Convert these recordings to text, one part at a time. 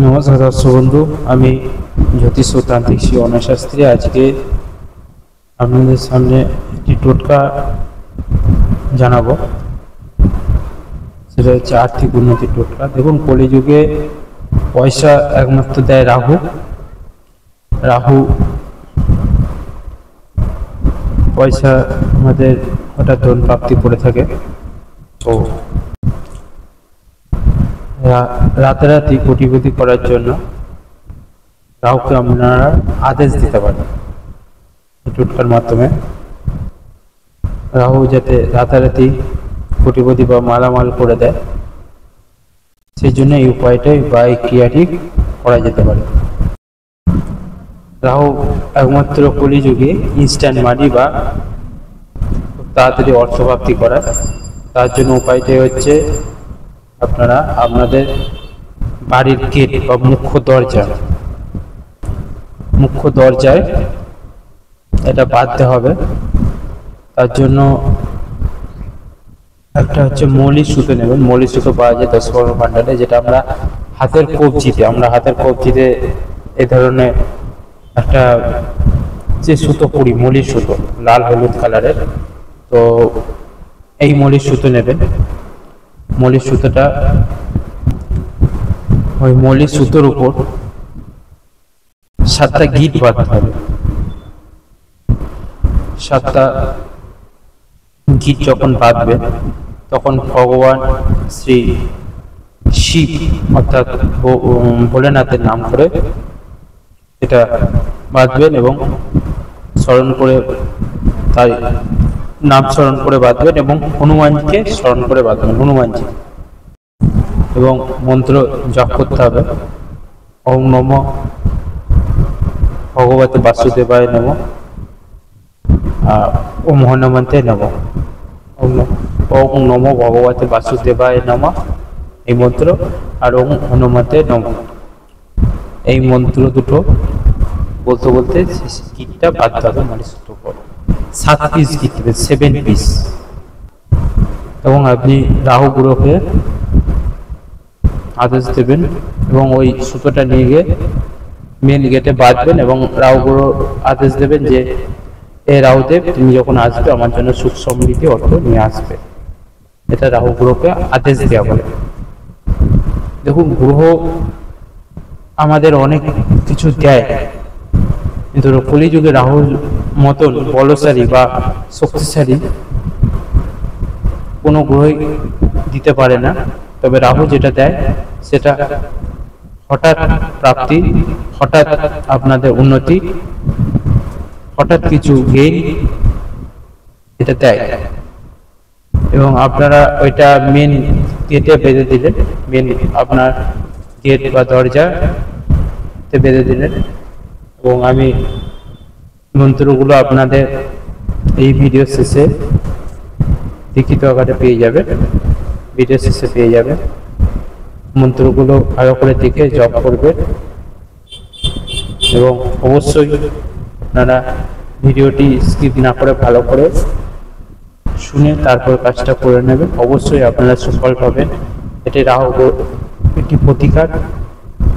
নমস্কার দর্শক বন্ধু, আমি জ্যোতিষ ও তান্ত্রিক শ্রী অনয় শাস্ত্রী। আজকে আপনাদের সামনে একটি টোটকা জানাবো, সেটা হচ্ছে আর্থিক উন্নতির টোটকা। দেখুন, কলিযুগে পয়সা একমাত্র দেয় রাহু। রাহু পয়সা আমাদের হঠাৎ ধন প্রাপ্তি করে থাকে। তো রাতারাতি কোটিপতি করার জন্য রাহুকে আপনারা আদেশ দিতে পারেন এই টোটকার মাধ্যমে। রাহু যাতে রাতারাতি কোটিপতি বা মালামাল করে দেয়, সেই জন্য এই উপায়টাই বা এই ক্রিয়াটি করা যেতে পারে। রাহু একমাত্র কলিযুগে ইনস্ট্যান্ট মানি বা খুব তাড়াতাড়ি অর্থপ্রাপ্তি করায়। তার জন্য উপায়টাই হচ্ছে, আপনারা আপনাদের বাড়ির গেট বা মুখ্য দরজায় এটা বাঁধতে হবে। তার জন্য একটা হচ্ছে মৌলিক সুতো নেবেন। মৌলিক সুতো পাওয়া যায় 10-12 ভান্ডারে, যেটা আমরা হাতের কবজিতে এই ধরনের একটা যে সুতো পরি, মৌলিক সুতো লাল হলুদ কালারের। তো এই মৌলিক সুতো নেবেন। মৌলিক সুতোটা ওই মৌলিক সুতোর উপর 7টা গিট বাঁধতে হবে। 7টা গিট যখন বাঁধবে, তখন ভগবান শ্রী শিব অর্থাৎ ভোলেনাথের নাম করে এটা বাঁধবেন এবং স্মরণ করে, তাই নাম স্মরণ করে বাঁধবেন এবং হনুমানকে স্মরণ করে বাঁধবেন, হনুমানজি। এবং মন্ত্র জপ করতে হবে, ওম নমঃ ভগবতে বাসুদেবায় নমঃ, ওম হনুমন্তে নমঃ, ওম নমঃ ভগবতে বাসুদেবায় নমঃ এই মন্ত্র, আর ওম হনুমন্তে নমঃ এই মন্ত্র দুটো বলতে বলতে গিটটা বাঁধতে হবে। মানে 7 পিস গিট দেবেন, 7 পিস। এবং আপনি রাহু গ্রহকে আদেশ দেবেন এবং ওই সুতোটা নিয়ে গিয়ে মেন গেটে বাঁধবেন এবং রাহু গ্রহ আদেশ দেবেন যে, এ রাহুদেব, তুমি যখন আসবে আমার জন্য সুখ সমৃদ্ধি অর্থ নিয়ে আসবে। এটা রাহু গ্রহকে আদেশ দেওয়া বলে। দেখুন, গ্রহ আমাদের অনেক কিছু দেয়, কিন্তু কলিযুগে রাহুর মতন বলশালী বা শক্তিশালী কোনো গ্রহই দিতে পারে না। তবে রাহু যেটা দেয় সেটা হঠাৎ প্রাপ্তি, হঠাৎ আপনাদের উন্নতি, হঠাৎ কিছু গেইন এটা দেয়। এবং আপনারা ওইটা মেন গেটে বেঁধে দিলেন, মেন আপনার গেট বা দরজাতে বেঁধে দিলেন। এবং আমি মন্ত্রগুলো আপনাদের এই ভিডিও শেষে লিখিত আকারে পেয়ে যাবেন, ভিডিও শেষে পেয়ে যাবেন। মন্ত্রগুলো ভালো করে দেখে জপ করবেন এবং অবশ্যই আপনারা ভিডিওটি স্কিপ না করে ভালো করে শুনে তারপর কাজটা করে নেবেন। অবশ্যই আপনারা সফল পাবেন। এটি রাহু একটি প্রতিকার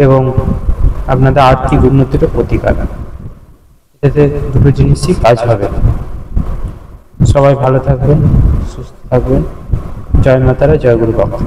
এবং আপনাদের আর্থিক উন্নতিরও প্রতিকার। এতে দুটো জিনিসই কাজ হবে। সবাই ভালো থাকবেন, সুস্থ থাকবেন। জয় মাতারা, জয় গুরু বাবা।